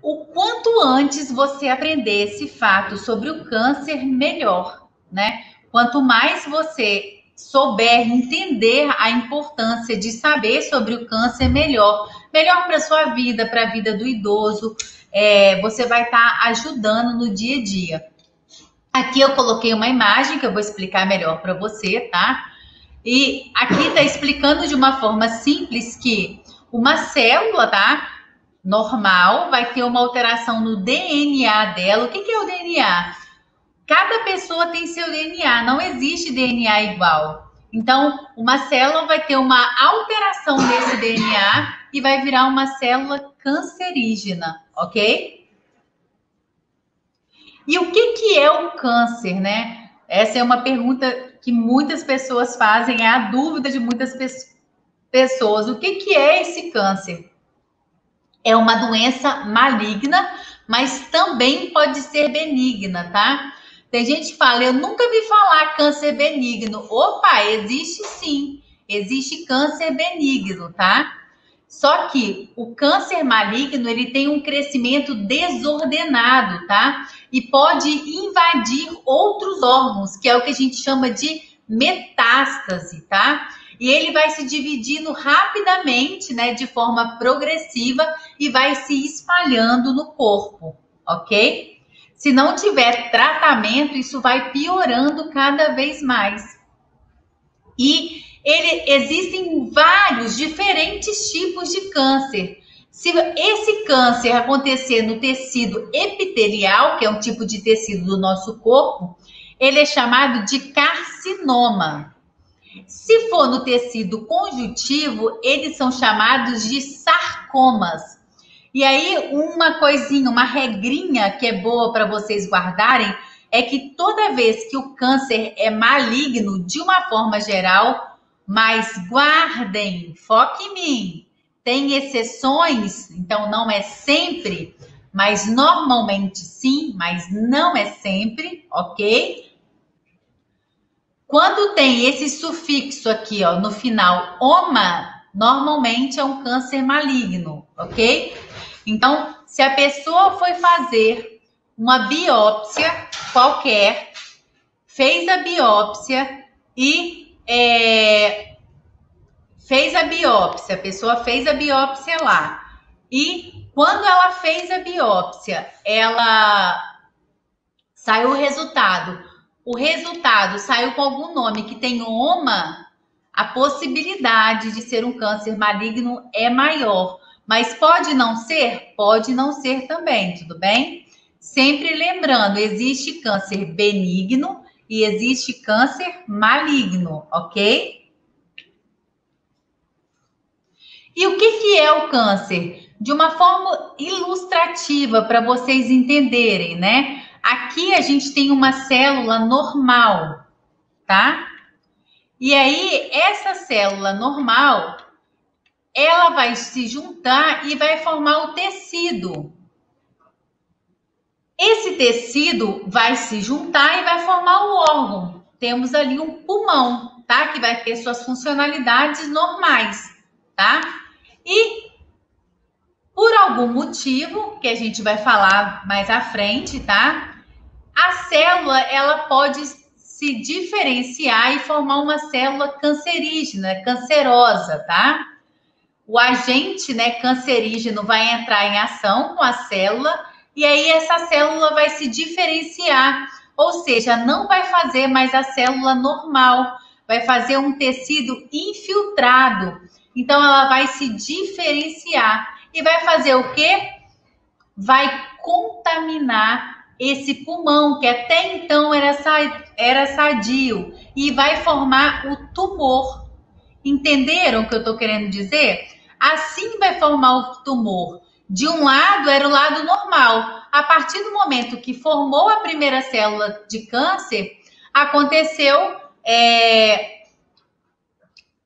O quanto antes você aprender esse fato sobre o câncer, melhor, né? Quanto mais você souber entender a importância de saber sobre o câncer, melhor. Melhor para sua vida, para a vida do idoso. Você vai estar ajudando no dia a dia. Aqui eu coloquei uma imagem que eu vou explicar melhor para você, tá? E aqui está explicando de uma forma simples que uma célula, tá? Normal, vai ter uma alteração no DNA dela. O que é o DNA? Cada pessoa tem seu DNA, não existe DNA igual. Então, uma célula vai ter uma alteração desse DNA e vai virar uma célula cancerígena, ok? E o que é o câncer, né? Essa é uma pergunta que muitas pessoas fazem, é a dúvida de muitas pessoas. O que é esse câncer? É uma doença maligna, mas também pode ser benigna, tá? Tem gente que fala, eu nunca vi falar câncer benigno. Opa, existe sim. Existe câncer benigno, tá? Só que o câncer maligno, ele tem um crescimento desordenado, tá? E pode invadir outros órgãos, que é o que a gente chama de metástase, tá? E ele vai se dividindo rapidamente, né, de forma progressiva e vai se espalhando no corpo, ok? Se não tiver tratamento, isso vai piorando cada vez mais. E existem vários diferentes tipos de câncer. Se esse câncer acontecer no tecido epitelial, que é um tipo de tecido do nosso corpo, ele é chamado de carcinoma. Se for no tecido conjuntivo, eles são chamados de sarcomas. E aí, uma coisinha, uma regrinha que é boa para vocês guardarem, é que toda vez que o câncer é maligno, de uma forma geral, mas guardem, foque em mim. Tem exceções, então não é sempre, mas normalmente sim, mas não é sempre, ok? Quando tem esse sufixo aqui, ó, no final, oma, normalmente é um câncer maligno, ok? Então, se a pessoa foi fazer uma biópsia qualquer, fez a biópsia e fez a biópsia, a pessoa fez a biópsia lá. E quando ela fez a biópsia, ela saiu o resultado saiu com algum nome que tem oma, a possibilidade de ser um câncer maligno é maior. Mas pode não ser? Pode não ser também, tudo bem? Sempre lembrando, existe câncer benigno e existe câncer maligno, ok? E o que é o câncer? De uma forma ilustrativa para vocês entenderem, né? Aqui a gente tem uma célula normal, tá? E aí, essa célula normal, ela vai se juntar e vai formar o tecido. Esse tecido vai se juntar e vai formar o órgão. Temos ali um pulmão, tá? Que vai ter suas funcionalidades normais, tá? E por algum motivo, que a gente vai falar mais à frente, tá? A célula, ela pode se diferenciar e formar uma célula cancerígena, cancerosa, tá? O agente, né, cancerígeno vai entrar em ação com a célula e aí essa célula vai se diferenciar, ou seja, não vai fazer mais a célula normal, vai fazer um tecido infiltrado. Então ela vai se diferenciar e vai fazer o quê? Vai contaminar esse pulmão que até então era sadio e vai formar o tumor. Entenderam o que eu estou querendo dizer? Assim vai formar o tumor. De um lado era o lado normal. A partir do momento que formou a primeira célula de câncer, aconteceu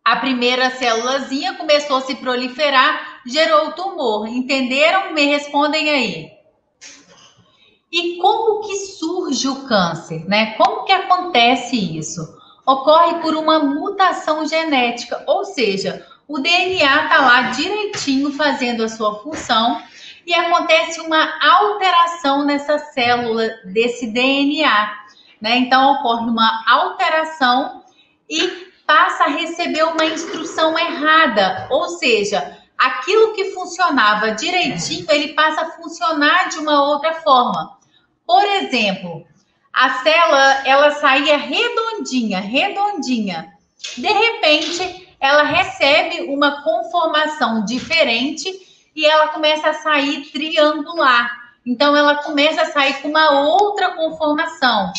a primeira célulazinha começou a se proliferar, gerou o tumor. Entenderam? Me respondem aí. E como que surge o câncer, né? Como que acontece isso? Ocorre por uma mutação genética, ou seja, o DNA está lá direitinho fazendo a sua função e acontece uma alteração nessa célula desse DNA, né? Então ocorre uma alteração e passa a receber uma instrução errada, ou seja, aquilo que funcionava direitinho, ele passa a funcionar de uma outra forma. Por exemplo, a célula, ela saía redondinha. De repente, ela recebe uma conformação diferente e ela começa a sair triangular. Então, ela começa a sair com uma outra conformação.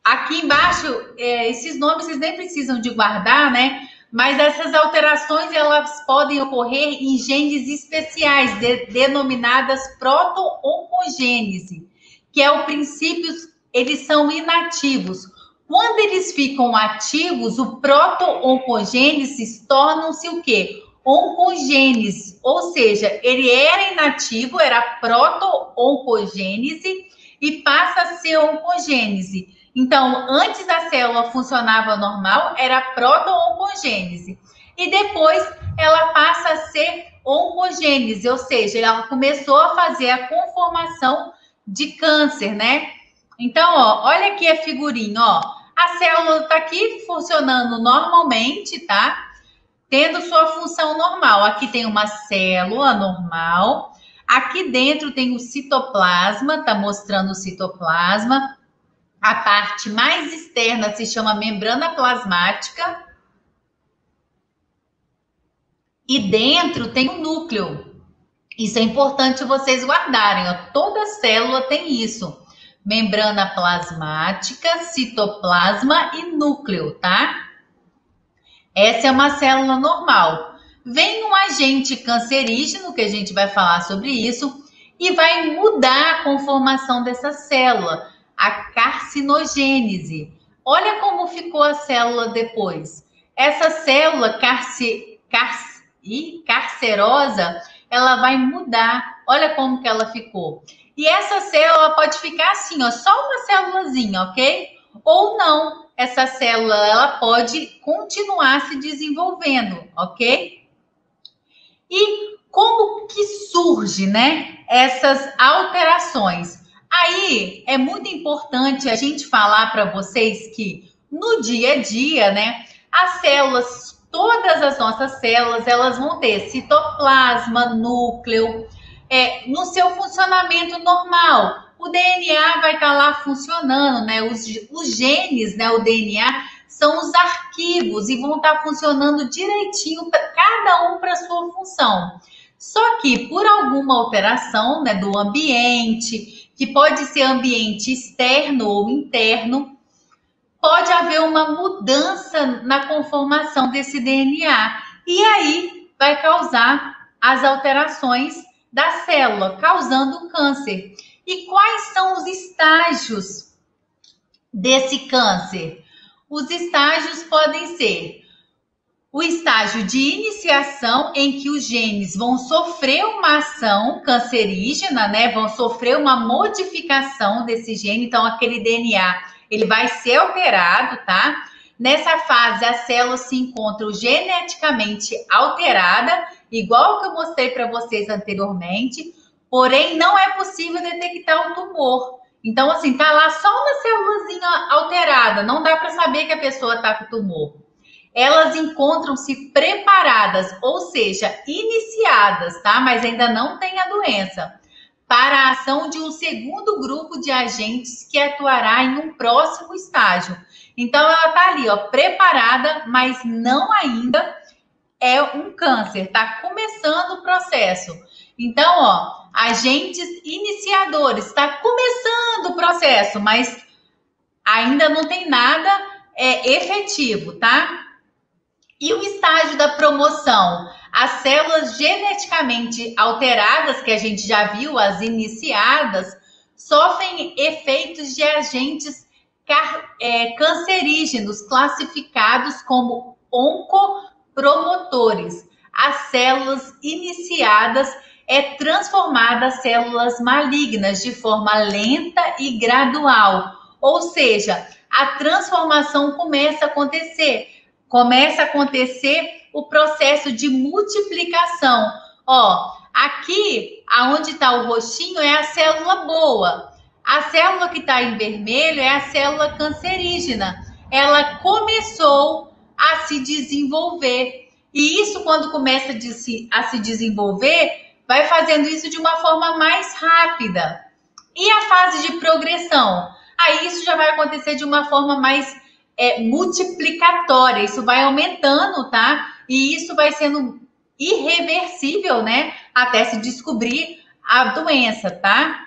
Aqui embaixo, esses nomes vocês nem precisam de guardar, né? Mas essas alterações, elas podem ocorrer em genes especiais, denominadas proto-oncogênese, que é o princípio, eles são inativos. Quando eles ficam ativos, o proto-oncogênese tornam-se o quê? Oncogênese, ou seja, ele era inativo, era proto-oncogênese e passa a ser oncogênese. Então, antes a célula funcionava normal, era proto-oncogênese. E depois ela passa a ser oncogênese, ou seja, ela começou a fazer a conformação de câncer, né? Então, ó, olha aqui a figurinha, ó. A célula está aqui funcionando normalmente, tá? Tendo sua função normal. Aqui tem uma célula normal. Aqui dentro tem o citoplasma, tá mostrando o citoplasma. A parte mais externa se chama membrana plasmática. E dentro tem o núcleo. Isso é importante vocês guardarem, ó. Toda célula tem isso. Membrana plasmática, citoplasma e núcleo, tá? Essa é uma célula normal. Vem um agente cancerígeno, que a gente vai falar sobre isso, e vai mudar a conformação dessa célula, a carcinogênese. Olha como ficou a célula depois. Essa célula carcerosa, ela vai mudar. Olha como que ela ficou. E essa célula pode ficar assim, ó, só uma célulazinha, ok? Ou não, essa célula, ela pode continuar se desenvolvendo, ok? E como que surge, né, essas alterações? Aí é muito importante a gente falar para vocês que no dia a dia, né, as células, todas as nossas células, elas vão ter citoplasma, núcleo, no seu funcionamento normal. O DNA vai estar lá funcionando, né? Os genes, né? O DNA são os arquivos e vão estar funcionando direitinho, cada um para sua função. Só que por alguma alteração, né, do ambiente, que pode ser ambiente externo ou interno, pode haver uma mudança na conformação desse DNA. E aí vai causar as alterações da célula, causando câncer. E quais são os estágios desse câncer? Os estágios podem ser o estágio de iniciação, em que os genes vão sofrer uma ação cancerígena, né? Vão sofrer uma modificação desse gene, então aquele DNA, ele vai ser alterado, tá? Nessa fase, a célula se encontra geneticamente alterada, igual que eu mostrei para vocês anteriormente, porém não é possível detectar o tumor. Então, assim, tá lá só uma célulazinha alterada, não dá para saber que a pessoa tá com tumor. Elas encontram-se preparadas, ou seja, iniciadas, tá? Mas ainda não tem a doença, para a ação de um segundo grupo de agentes que atuará em um próximo estágio. Então, ela tá ali, ó, preparada, mas não ainda é um câncer, tá começando o processo. Então, ó, agentes iniciadores, está começando o processo, mas ainda não tem nada efetivo, tá? E o estágio da promoção? As células geneticamente alteradas, que a gente já viu, as iniciadas, sofrem efeitos de agentes cancerígenos, classificados como oncopromotores. As células iniciadas transformadas em células malignas de forma lenta e gradual. Ou seja, a transformação começa a acontecer o processo de multiplicação. Ó, Aqui, aonde está o roxinho, é a célula boa. A célula que está em vermelho é a célula cancerígena. Ela começou a se desenvolver. E isso, quando começa a se desenvolver, vai fazendo isso de uma forma mais rápida. E a fase de progressão? Aí isso já vai acontecer de uma forma mais multiplicatória. Isso vai aumentando, tá? E isso vai sendo irreversível, né? Até se descobrir a doença, tá?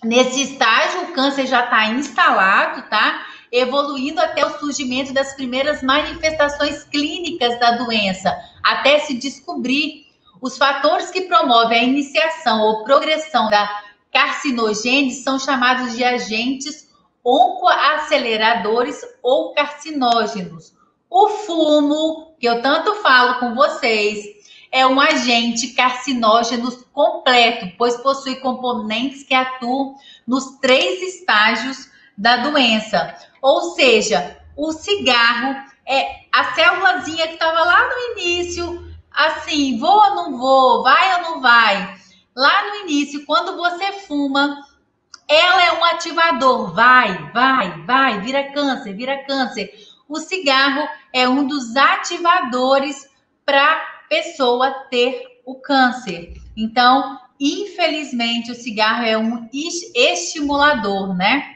Nesse estágio, o câncer já está instalado, tá? Evoluindo até o surgimento das primeiras manifestações clínicas da doença, até se descobrir os fatores que promovem a iniciação ou progressão da carcinogênese são chamados de agentes oncoaceleradores ou carcinógenos. O fumo, que eu tanto falo com vocês, é um agente carcinógeno completo, pois possui componentes que atuam nos 3 estágios da doença. Ou seja, o cigarro é a célulazinha que estava lá no início, assim, vou ou não vou, vai ou não vai. Lá no início, quando você fuma, ela é um ativador, vai, vira câncer, vira câncer. O cigarro é um dos ativadores para pessoa ter o câncer. Então, infelizmente, o cigarro é um estimulador, né?